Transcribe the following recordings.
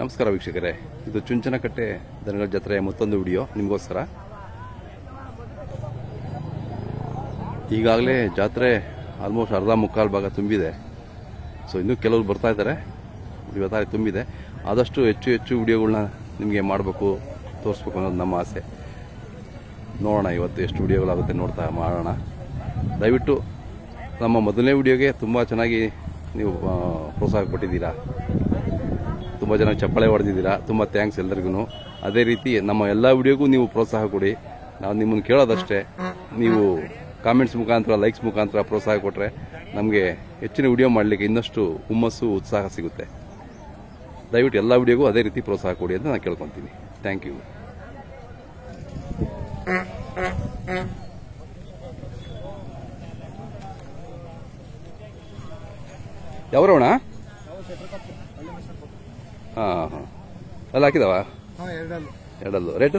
ನಮಸ್ಕಾರ ವೀಕ್ಷಕರೇ, ಇದು ಚುಂಚನಕಟ್ಟೆ ದನಗಳ ಜಾತ್ರೆಯ ಮತ್ತೊಂದು ವಿಡಿಯೋ ನಿಮಗೋಸ್ಕರ. ಈಗಾಗಲೇ ಜಾತ್ರೆ ಆಲ್ಮೋಸ್ಟ್ ಅರ್ಧ ಮುಕ್ಕಾಲು ಭಾಗ ತುಂಬಿದೆ. ಸೊ ಇನ್ನೂ ಕೆಲವರು ಬರ್ತಾ ಇದ್ದಾರೆ, ಇವತ್ತಾರಿ ತುಂಬಿದೆ. ಆದಷ್ಟು ಹೆಚ್ಚು ವಿಡಿಯೋಗಳನ್ನ ನಿಮಗೆ ಮಾಡಬೇಕು, ತೋರಿಸ್ಬೇಕು ಅನ್ನೋದು ನಮ್ಮ ಆಸೆ. ನೋಡೋಣ ಇವತ್ತು ಎಷ್ಟು ವಿಡಿಯೋಗಳಾಗುತ್ತೆ ನೋಡ್ತಾ ಮಾಡೋಣ. ದಯವಿಟ್ಟು ನಮ್ಮ ಮೊದಲನೇ ವಿಡಿಯೋಗೆ ತುಂಬ ಚೆನ್ನಾಗಿ ನೀವು ಪ್ರೋತ್ಸಾಹ ಕೊಟ್ಟಿದ್ದೀರಾ, ತುಂಬ ಜನ ಚಪ್ಪಾಳೆ ಹೊಡೆದಿದ್ದೀರಾ. ತುಂಬ ಥ್ಯಾಂಕ್ಸ್ ಎಲ್ಲರಿಗೂ. ಅದೇ ರೀತಿ ನಮ್ಮ ಎಲ್ಲ ವಿಡಿಯೋಗೂ ನೀವು ಪ್ರೋತ್ಸಾಹ ಕೊಡಿ. ನಾವು ನಿಮ್ಮನ್ನು ಕೇಳೋದಷ್ಟೇ, ನೀವು ಕಾಮೆಂಟ್ಸ್ ಮುಖಾಂತರ, ಲೈಕ್ಸ್ ಮುಖಾಂತರ ಪ್ರೋತ್ಸಾಹ ಕೊಟ್ಟರೆ ನಮಗೆ ಹೆಚ್ಚಿನ ವಿಡಿಯೋ ಮಾಡಲಿಕ್ಕೆ ಇನ್ನಷ್ಟು ಹುಮ್ಮಸ್ಸು, ಉತ್ಸಾಹ ಸಿಗುತ್ತೆ. ದಯವಿಟ್ಟು ಎಲ್ಲ ವಿಡಿಯೋಗೂ ಅದೇ ರೀತಿ ಪ್ರೋತ್ಸಾಹ ಕೊಡಿ ಅಂತ ನಾನು ಕೇಳ್ಕೊತೀನಿ. Thank you. ಯಾವ್ರವಣ? ಹಾಂ ಎಲ್ಲ ಹಾಕಿದಾವ? ಎರಡಲ್ಲು. ರೇಟು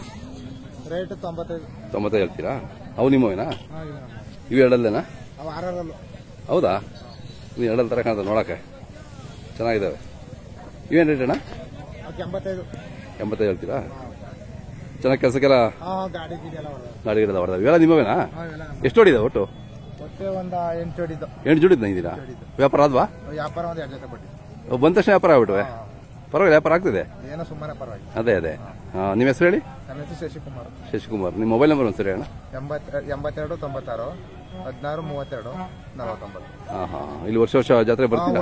95 ಹೇಳ್ತೀರಾ? ಅವು ನಿಮ್ಮವೇನಾ? ಇವು ಎರಡಲ್ಲೇನಾ? ಹೌದಾ? ನೀವು ಎರಡಲ್ಲಿ ತರ ಕಾಣ್ತದೆ ನೋಡಕ್ಕೆ, ಚೆನ್ನಾಗಿದ್ದಾವೆ. ಇವೇನು ರೇಟ್ ಅಣ್ಣ? 85 ಹೇಳ್ತೀರಾ? ಚೆನ್ನಾಗಿ ಕೆಲಸಕ್ಕೆಲ್ಲ ಗಾಡಿಗೆಲ್ಲ ಹೊಡೆದ. ಇವೆಲ್ಲ ನಿಮ್ಮವೇನಾ? ಎಷ್ಟು ಹೊಡಿದಾವೆ ಒಟ್ಟು? 8 ಜೋಡಿ ತಂದಿದ್ದೀರಾ? ವ್ಯಾಪಾರ ಆದ್ವಾ? ಬಂದ ತಕ್ಷಣ ವ್ಯಾಪಾರ ಆಗ್ಬಿಟ್ಟವೆ? ಪರವಾಗಿಲ್ಲ, ವ್ಯಾಪಾರ ಆಗ್ತಿದೆ. ಅದೇ ನಿಮ್ಮ ಹೆಸರು ಹೇಳಿ? ಶಶಿಕುಮಾರ್. ನಿಮ್ಮ ಮೊಬೈಲ್ ನಂಬರ್ ಒಂದ್ಸರಿ ಅಣ್ಣ. 82 96 16 32 49. ಹಾಂ. ಇಲ್ಲಿ ವರ್ಷ ಜಾತ್ರೆ ಬರ್ತೀರಾ?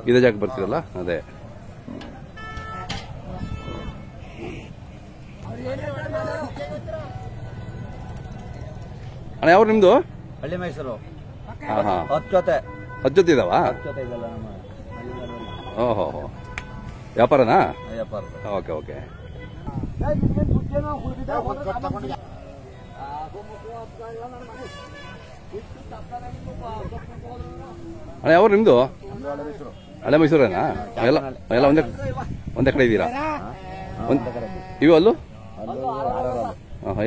ಇದೇ ಜಾಗ ಬರ್ತೀರಲ್ಲ, ಅದೇ. ಅಣ್ಣ ಯಾವ್ರು ನಿಮ್ದು? ಹಳ್ಳಿ ಮೈಸೂರು. ಹಾಂ. 10 ಜೊತೆ ಇದಾವ? ಓಹೋ, ವ್ಯಾಪಾರನಾ? ಓಕೆ. ಅಣ್ಣ ಯಾವ್ರು ನಿಮ್ದು? ಹಳೆ ಮೈಸೂರೇನಾ? ಎಲ್ಲ ಒಂದೇ ಕಡೆ ಇದ್ದೀರಾ? ಇವು ಅಲ್ಲೂ?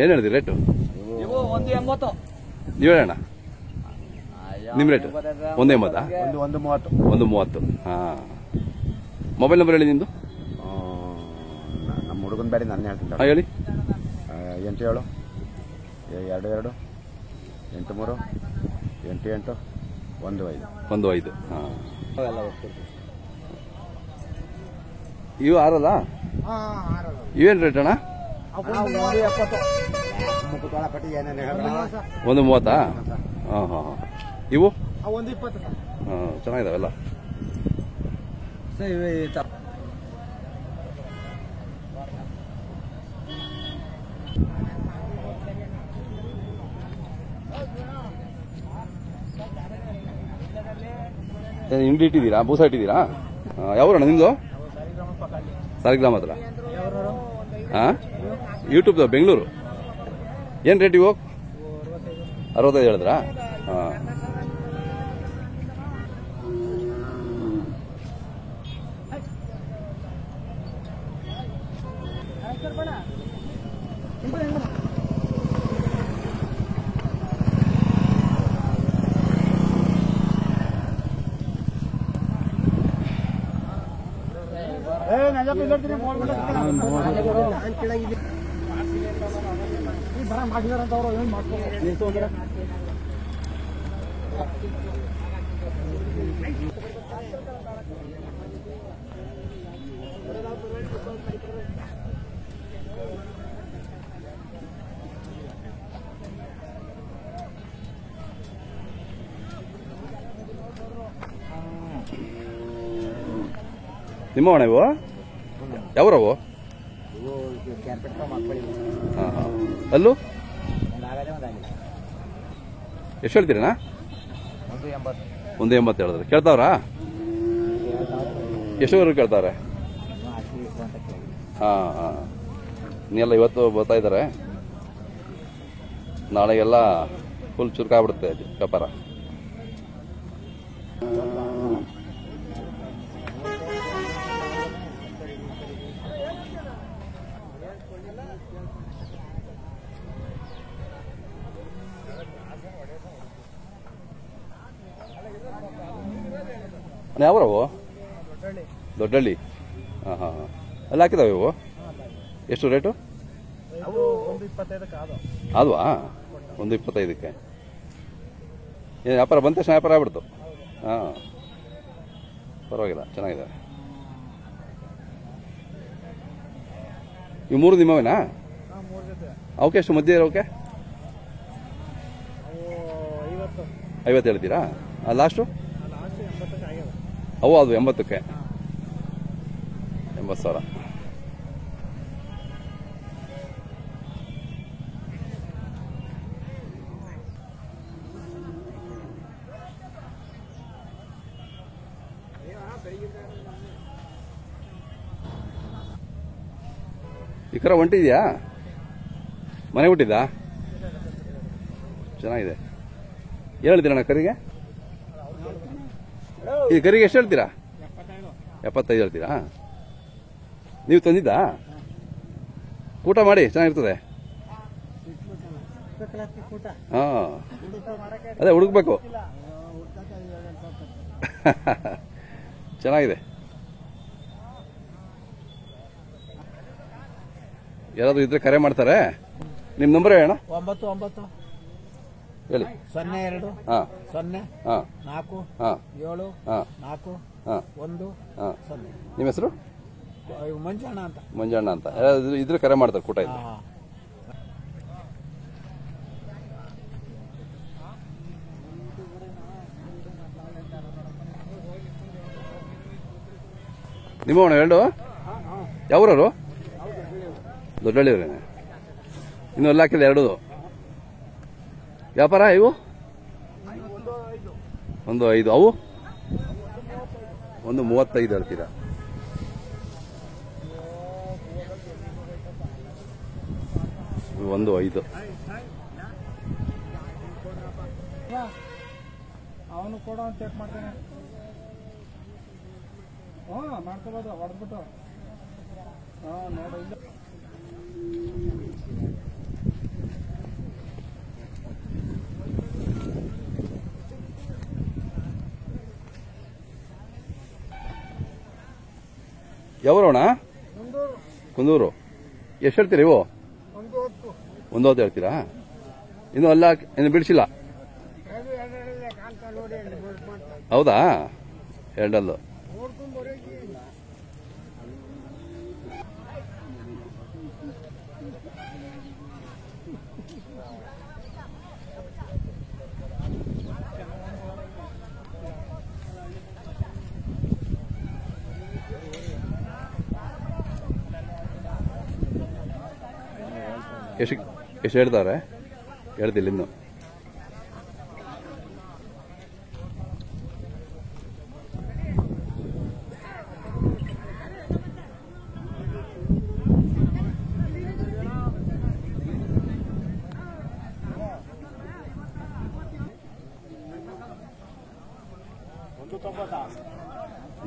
ಏನು ಹೇಳಿದ್ರಿ ರೇಟು? ನೀವು ಹೇಳಣ್ಣ ನಿಮ್ಮ ರೇಟು? 180? 130. ಹಾಂ. ಮೊಬೈಲ್ ನಂಬರ್ ಹೇಳಿ ನಿಮ್ದು? ನಮ್ಮ ಹುಡುಗನ ಬೇರೆ ನಾನು ಹೇಳ್ತೀನಿ. ಹಾಂ ಹೇಳಿ. 87 22 83 88 15. ಹಾಂ. ಇವು ಆರಲ್ಲ? ಇವೇನು ರೇಟ್ ಅಣ್ಣ? 130? ಹಾಂ. ಇವು? 120. ಹಾಂ, ಚೆನ್ನಾಗಿದಾವೆಲ್ಲ. ಹಿಂಡಿ ಇಟ್ಟಿದ್ದೀರಾ? ಬೂಸ ಇಟ್ಟಿದ್ದೀರಾ? ಯಾವೂರಣ್ಣ ನಿಮ್ದು? ಸಾಲಿಗ್ರಾಮ ಹತ್ರ. ಹಾಂ, ಯೂಟ್ಯೂಬ್ ಬೆಂಗಳೂರು. ಏನು ರೇಟ್ ಇವು? 65 ಹೇಳಿದ್ರಾ? ಹಾಂ. ನಿಮ್ಮವಣ ಇವು? ಯಾವ್ರವು? ಹಾಂ. ಅಲ್ಲೂ ಎಷ್ಟು ಹೇಳ್ತೀರಣ್ಣ? 180 ಹೇಳಿದ್ರೆ ಕೇಳ್ತಾವ್ರಾ? ಎಷ್ಟುವರೆಗೂ ಕೇಳ್ತಾವ್ರೆ? ಹಾಂ. ಇನ್ನೆಲ್ಲ ಇವತ್ತು ಬರ್ತಾ ಇದ್ದಾರೆ, ನಾಳೆಗೆಲ್ಲ ಫುಲ್ ಚುರುಕಾಗ್ಬಿಡುತ್ತೆ ವ್ಯಾಪಾರ. ಯಾವ್ರವು? ದೊಡ್ಡಳ್ಳಿ. ಹಾಂ. ಅಲ್ಲಿ ಹಾಕಿದಾವೆ ಇವು ಎಷ್ಟು ರೇಟು? ಅವು 125 ಅಲ್ವಾ? 125. ಏನು ವ್ಯಾಪಾರ ಬಂದ ತಕ್ಷಣ ವ್ಯಾಪಾರ ಆಗ್ಬಿಡ್ತು. ಹಾಂ, ಪರವಾಗಿಲ್ಲ, ಚೆನ್ನಾಗಿದೆ. ಇವು 3 ನಿಮ್ಮವೇನಾ? ಅವಕ್ಕೆ ಎಷ್ಟು ಮಧ್ಯೆ ಇರೋಕೆ? 50 ಹೇಳ್ತೀರಾ? ಲಾಸ್ಟು ಅವು ಅದು 80ಕ್ಕೆ 80,000. ಈ ಕರ ಹೊಂಟಿದ್ಯಾ? ಮನೆ ಹುಟ್ಟಿದ್ದಾ? ಚೆನ್ನಾಗಿದೆ. ಏನು ಹೇಳ್ತೀರಣ್ಣ ಕರಿಗೆ? ಈ ಕರಿಗೆ ಎಷ್ಟು ಹೇಳ್ತೀರಾ? 75 ಹೇಳ್ತೀರಾ? ನೀವು ತಂದಿದ್ದಾ? ಊಟ ಮಾಡಿ, ಚೆನ್ನಾಗಿರ್ತದೆ. ಹಾಂ, ಅದೇ ಹುಡುಕ್ಬೇಕು. ಚೆನ್ನಾಗಿದೆ. ಯಾರಾದ್ರೂ ಇದ್ರೆ ಕರೆ ಮಾಡ್ತಾರೆ. ನಿಮ್ಮ ನಂಬರ್ ಹೇಳೋಣ. 99 ಹೇಳಿ. 02 ಹಾಂ 0 ಹಾಂ 4 ಹಾಂ 7 ಹಾಂ 4 ಹಾಂ 1 ಹಾಂ 0. ನಿಮ್ಮ ಹೆಸರು? ಮಂಜಣ್ಣ ಅಂತ. ಮಂಜಣ್ಣ ಅಂತ. ಯಾರಾದ್ರೂ ಇದ್ರೆ ಕರೆ ಮಾಡ್ತಾರೆ ಕೂಟ ಇದ್ರೆ. ನಿಮ್ಮವಣ ಎರಡು ಯಾವ್ರವರು? ದೊಡ್ಡಳ್ಳಿಯವ್ರೇನೆ. ಇನ್ನು ಅಲ್ಲಿ ಹಾಕಿದೆ 2. ವ್ಯಾಪಾರ ಇವು? 1.5. ಅವು 1.35 ಹೇಳ್ತೀರಾ? ಇವು 1.5. ಅವನು ಕೂಡ ಚೆಕ್ ಮಾಡ್ತಾನೆ. ಮಾಡ್ಕೋಬೋದು ಹೊಡೆದ್ಬಿಟ್ಟು. ನೋಡು ಇಲ್ಲ. ಯಾವ್ರವಣ? ಕುಂದೂರು. ಎಷ್ಟು ಹೇಳ್ತೀರಾ ಇವು? 1.10 ಹೇಳ್ತೀರಾ? ಇನ್ನು ಅಲ್ಲ, ಇನ್ನು ಬಿಡಿಸಿಲ್ಲ. ಹೌದಾ? ಎರಡಲ್ಲು. ಎಷ್ಟು ಹೇಳ್ತಾರೆ? ಹೇಳ್ತಿಲ್ಲ ಇನ್ನು.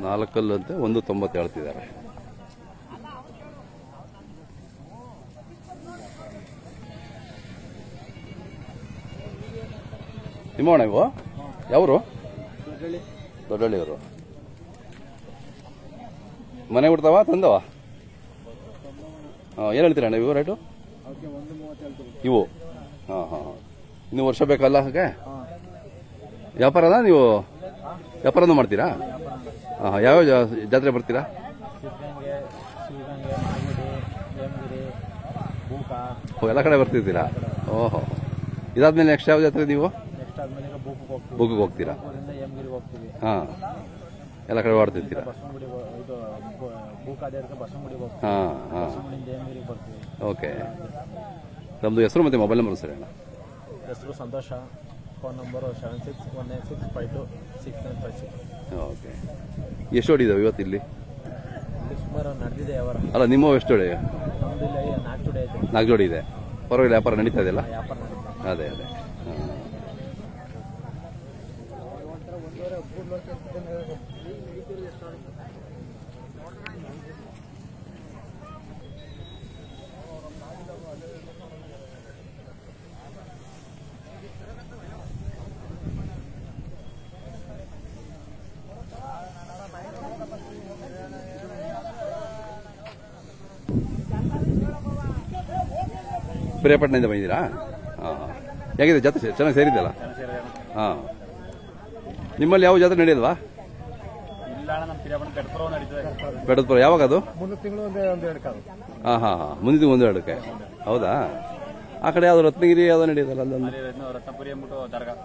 ನಾಲ್ಕಲ್ಲಂತೆ 1.90 ಹೇಳ್ತಿದ್ದಾರೆ. ನಿಮ್ಮವಣ ಇವು? ಯಾವರು? ದೊಡ್ಡಳ್ಳಿಯವರು. ಮನೆ ಹುಡ್ತಾವ ತಂದವ? ಹಾಂ, ಏನು ಹೇಳ್ತೀರಣ್ಣ ಇವು ರೇಟು? ಇವು? ಹಾಂ ಹಾಂ. ಇನ್ನು ವರ್ಷ ಬೇಕಲ್ಲ ಹಾಗೆ? ವ್ಯಾಪಾರನ ನೀವು? ವ್ಯಾಪಾರನೂ ಮಾಡ್ತೀರಾ? ಹಾಂ. ಯಾವ್ಯಾವ ಜಾತ್ರೆ ಬರ್ತೀರಾ? ಎಲ್ಲ ಕಡೆ ಬರ್ತಿರ್ತೀರಾ? ಓಹೋ. ಇದಾದ್ಮೇಲೆ ನೆಕ್ಸ್ಟ್ ಯಾವ ಜಾತ್ರೆ ನೀವು? ಬುಕ್ಗೆ ಹೋಗ್ತೀರಾ? ಹಾಂ, ಎಲ್ಲ ಕಡೆ ಓಡ್ತಿರ್ತೀರಾ? ಹಾಂ ಹಾಂ. ಓಕೆ. ನಮ್ಮದು ಹೆಸರು ಮತ್ತು ಮೊಬೈಲ್ ನಂಬರ್ ಸರಿ ಅಣ್ಣ? ಹೆಸರು ಸಂತೋಷ. Phone number 7619652696. ಓಕೆ. ಎಷ್ಟು ಹೊಡಿದಾವೆ ಇವತ್ತು ಇಲ್ಲಿ? ಸುಮಾರು ನಡೆದಿದೆ ವ್ಯವಹಾರ. ಅಲ್ಲ, ನಿಮ್ಮ ಎಷ್ಟು ಹೊಡಿ? ನಮ್ದು ಇಲ್ಲಿ 4 ಜೋಡಿ ಐತೆ. 4 ಜೋಡಿ ಇದೆ. ಪರವಾಗಿಲ್ಲ, ವ್ಯಾಪಾರ ನಡೀತಾ ಇದೆಯಲ್ಲ? ವ್ಯಾಪಾರ ನಡೀತಾ. ಅದೇ ಅದೇ. ಪ್ರಿಯಪಟ್ಟಣದಿಂದ ಬಂದಿದ್ದೀರಾ? ಹಾಂ. ಹೇಗಿದೆ ಜಾತ್ರೆ? ಚೆನ್ನಾಗಿ ಸೇರಿದ್ದಲ್ಲ? ಹಾಂ. ನಿಮ್ಮಲ್ಲಿ ಯಾವ ಜಾತ್ರೆ ನಡೆಯಲ್ವಾ? ಬೆಟ್ಟದಪುರ ಯಾವಾಗ ಅದು? ಹಾಂ ಹಾಂ ಹಾಂ, ಮುಂದಿದ್ದು 1-2ಕ್ಕೆ. ಹೌದಾ? ಆ ಕಡೆ ಯಾವ್ದು ರತ್ನಗಿರಿ ಯಾವ್ದು ನಡೆಯೋದಲ್ಲ ಅಲ್ಲೊಂದು?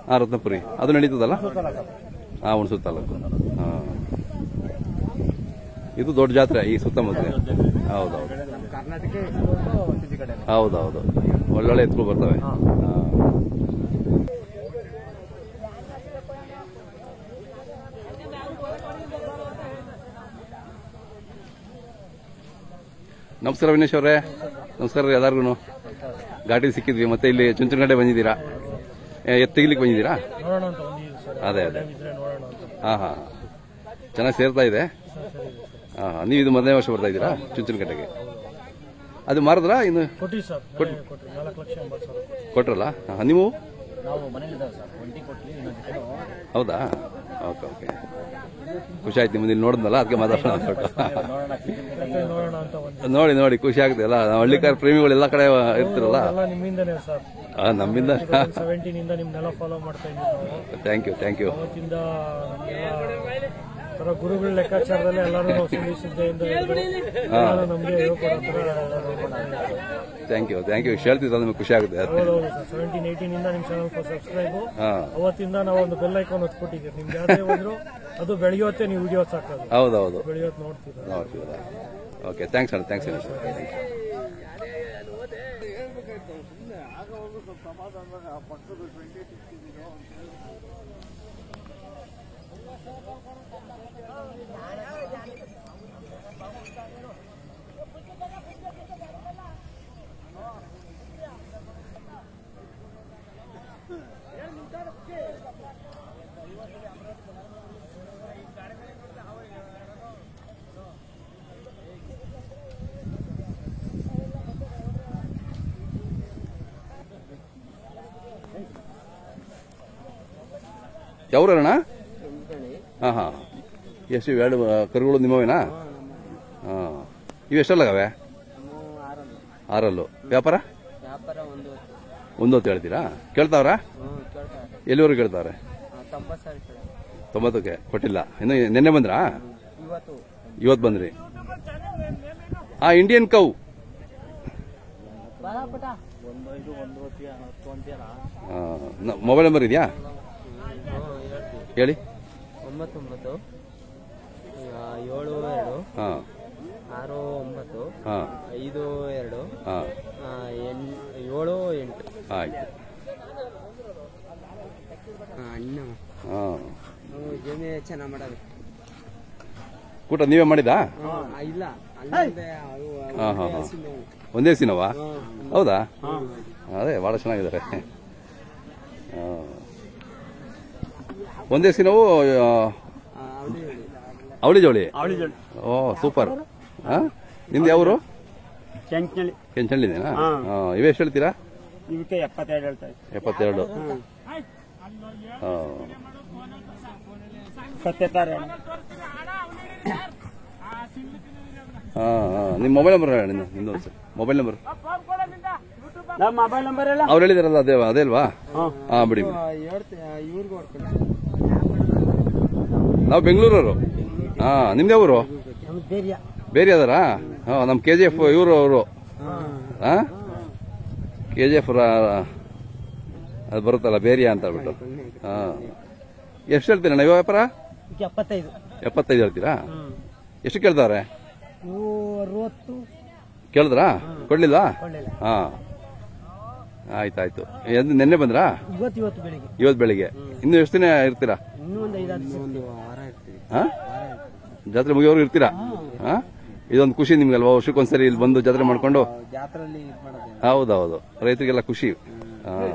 ಹಾಂ, ರತ್ನಪುರಿ ಅದು ನಡೀತದಲ್ಲ? ಹಾಂ, ಹುಣಸೂರು ತಾಲೂಕು. ಹಾಂ, ಇದು ದೊಡ್ಡ ಜಾತ್ರೆ ಈ ಸುತ್ತಮುತ್ತ. ಹೌದೌದು ಹೌದೌದು, ಒಳ್ಳೊಳ್ಳೆ ಎತ್ತುಗಳು ಬರ್ತವೆ. ಹಾಂ. ನಮಸ್ಕಾರ ವಿನೇಶ್ ಅವರೇ. ನಮಸ್ಕಾರ ರೀ ಎಲ್ಲರಿಗೂ. ಘಾಟಿ ಸಿಕ್ಕಿದ್ವಿ, ಮತ್ತೆ ಇಲ್ಲಿ ಚುಂಚನಗಡೆ ಬಂದಿದ್ದೀರಾ? ತೆಗಿಲಿಕ್ಕೆ ಬಂದಿದ್ದೀರಾ? ಅದೇ ಅದೇ. ಹಾಂ ಹಾಂ, ಚೆನ್ನಾಗಿ ಸೇರ್ತಾ ಇದೆ. ಹಾಂ ಹಾಂ, ನೀವು ಇದು ಮೊದಲನೇ ವರ್ಷ ಬರ್ತಾ ಇದ್ದೀರಾ ಚುಂಚನಕಟ್ಟೆಗೆ? ಅದು ಮಾರಿದ್ರಾ ಇನ್ನು? ಕೊಟ್ರಲ್ಲ? ಹಾಂ, ನೀವು? ಹೌದಾ? ಓಕೆ ಓಕೆ, ಖುಷಿ ಆಯ್ತು ನಿಮ್ಮದು ಇಲ್ಲಿ ನೋಡಿದ್ನಲ್ಲ, ಅದಕ್ಕೆ ಮಾತಾಡೋಣ ಅಂದ್ಬಿಟ್ಟು. ನೋಡಿ ನೋಡಿ ಖುಷಿ ಆಗುತ್ತೆ ಎಲ್ಲ. ನಾವು ಹಳ್ಳಿಕಾರ ಪ್ರೇಮಿಗಳು ಎಲ್ಲ ಕಡೆ ಇರ್ತಿರಲ್ಲ. ನಮ್ಮಿಂದ. Thank you thank you. ಗುರುಗಳ ಲೆಕ್ಕಾಚಾರದಲ್ಲಿ ಎಲ್ಲರೂ ಥ್ಯಾಂಕ್ ಯು ಥ್ಯಾಂಕ್ ಯು. ಹೇಳ್ತಿದ್ದ ನಿಮಗೆ ಖುಷಿ ಆಗುತ್ತೆ. 17-18 ನಿಮ್ ಚಾನಲ್ ಸಬ್ಸ್ಕ್ರೈಬ್. ಅವತ್ತಿಂದ ನಾವು ಒಂದು ಬೆಲ್ ಐಕಾನ್ ಹೊತ್ಕೊಟ್ಟಿದ್ದೀವಿ. ನಿಮ್ಗೆ ಯಾವ್ದೇ ಬಂದ್ರು ಅದು ಬೆಳೆಯುತ್ತೆ, ನೀವು ವಿಡಿಯೋಸ್ ಹಾಕೋದು. ಹೌದೌದು, ಬೆಳೆಯೋದು ನೋಡ್ತೀರಾ. ಓಕೆ, ಥ್ಯಾಂಕ್ಸ್ ಅಣ್ಣ, ಥ್ಯಾಂಕ್ಸ್ ಅಣ್ಣ. ಯಾವ್ರಣ್ಣ? ಹಾಂ ಹಾಂ, ಎಷ್ಟು? 2 ಕರುಗಳು ನಿಮ್ಮವೇನಾ? ಹಾಂ, ಇವು ಎಷ್ಟಲ್ಲಾಗವೆ? 6. ವ್ಯಾಪಾರ 1 ಹೇಳ್ತೀರಾ? ಕೇಳ್ತಾವ್ರ? ಎಲ್ಲಿವರೆಗೂ ಕೇಳ್ತಾವ್ರೆ? 90ಕ್ಕೆ ಕೊಟ್ಟಿಲ್ಲ ಇನ್ನು. ನಿನ್ನೆ ಬಂದ್ರಾ? ಇವತ್ತು ಬಂದ್ರಿ? ಆ ಇಂಡಿಯನ್ ಕೌ ಮೊಬೈಲ್ ನಂಬರ್ ಇದೆಯಾ? ಹೇಳಿ. 99 72 ಹಾಂ 69 ಹಾಂ 52 ಹಾಂ 78. ಆಯ್ತು. ಅಣ್ಣ ಹಾಂ, ಜಮೆ ಚೆನ್ನಾಗಿ ಮಾಡೋದು. ಊಟ ನೀವೇ ಮಾಡಿದಾ? ಇಲ್ಲ, ಹಾಂ ಹಾಂ ಹಾಂ, ಒಂದೇ ಸಿನವಾ? ಹೌದಾ? ಅದೇ ಭಾಳ ಚೆನ್ನಾಗಿದ್ದಾರೆ. ಒಂದೇ ಸಿನವು ಅವಳಿ ಜೋಳಿ. ಓ ಸೂಪರ್. ಹಾಂ, ನಿಮ್ದು ಯಾವರು? ಕೆಂಚಳ್ಳಿದೇನಾ? ಇವೇ ಎಷ್ಟು ಹೇಳ್ತೀರಾ? ಇವಕ್ಕೆ 72 ಹೇಳ್ತಾರೆ. 72. ನಿಮ್ಮ ಮೊಬೈಲ್ ನಂಬರ್ ಹೇಳಿ, ನಿಮ್ದು ಮೊಬೈಲ್ ನಂಬರ್. ಮೊಬೈಲ್ ನಂಬರ್ ಎಲ್ಲ ಅವ್ರು ಹೇಳಿದಾರಲ್ಲ, ಅದೇ ಅಲ್ವಾ? ಹಾಂ, ಬಿಡಿ. ನಾವು ಬೆಂಗಳೂರವರು. ಹಾಂ, ನಿಮ್ದು ಯಾವರು? ಬೇರೆ ಅದಾರಾ? ಹಾಂ, ನಮ್ಮ KGF ಇವರು ಅವರು. ಹಾಂ, KGF ಅದು ಬರುತ್ತಲ್ಲ ಬೇರಿಯಾ ಅಂತ ಹೇಳ್ಬಿಟ್ಟು. ಹಾಂ, ಎಷ್ಟು ಹೇಳ್ತೀರಾ ನೀವು ವ್ಯಾಪಾರ? 75 ಹೇಳ್ತೀರಾ? ಎಷ್ಟು ಕೇಳ್ತಾವ್ರೆ? 60 ಕೇಳಿದ್ರಾ? ಕೊಡ್ಲಿಲ್ಲ? ಹಾಂ, ಆಯ್ತಾಯ್ತು. ನಿನ್ನೆ ಬಂದ್ರಾ? ಇವತ್ತು ಬೆಳಿಗ್ಗೆ. ಇನ್ನು ಎಷ್ಟು ದಿನ ಇರ್ತೀರಾ? ಹಾಂ, ಜಾತ್ರೆ ಮುಗಿಯೋರು ಇರ್ತೀರಾ? ಹಾಂ, ಇದೊಂದು ಖುಷಿ ನಿಮ್ಗಲ್ವಾ? ವರ್ಷಕ್ಕೊಂದ್ಸರಿ ಇಲ್ಲಿ ಬಂದು ಜಾತ್ರೆ ಮಾಡ್ಕೊಂಡು. ಹೌದೌದು, ರೈತರಿಗೆಲ್ಲ ಖುಷಿ. ಹಾಂ,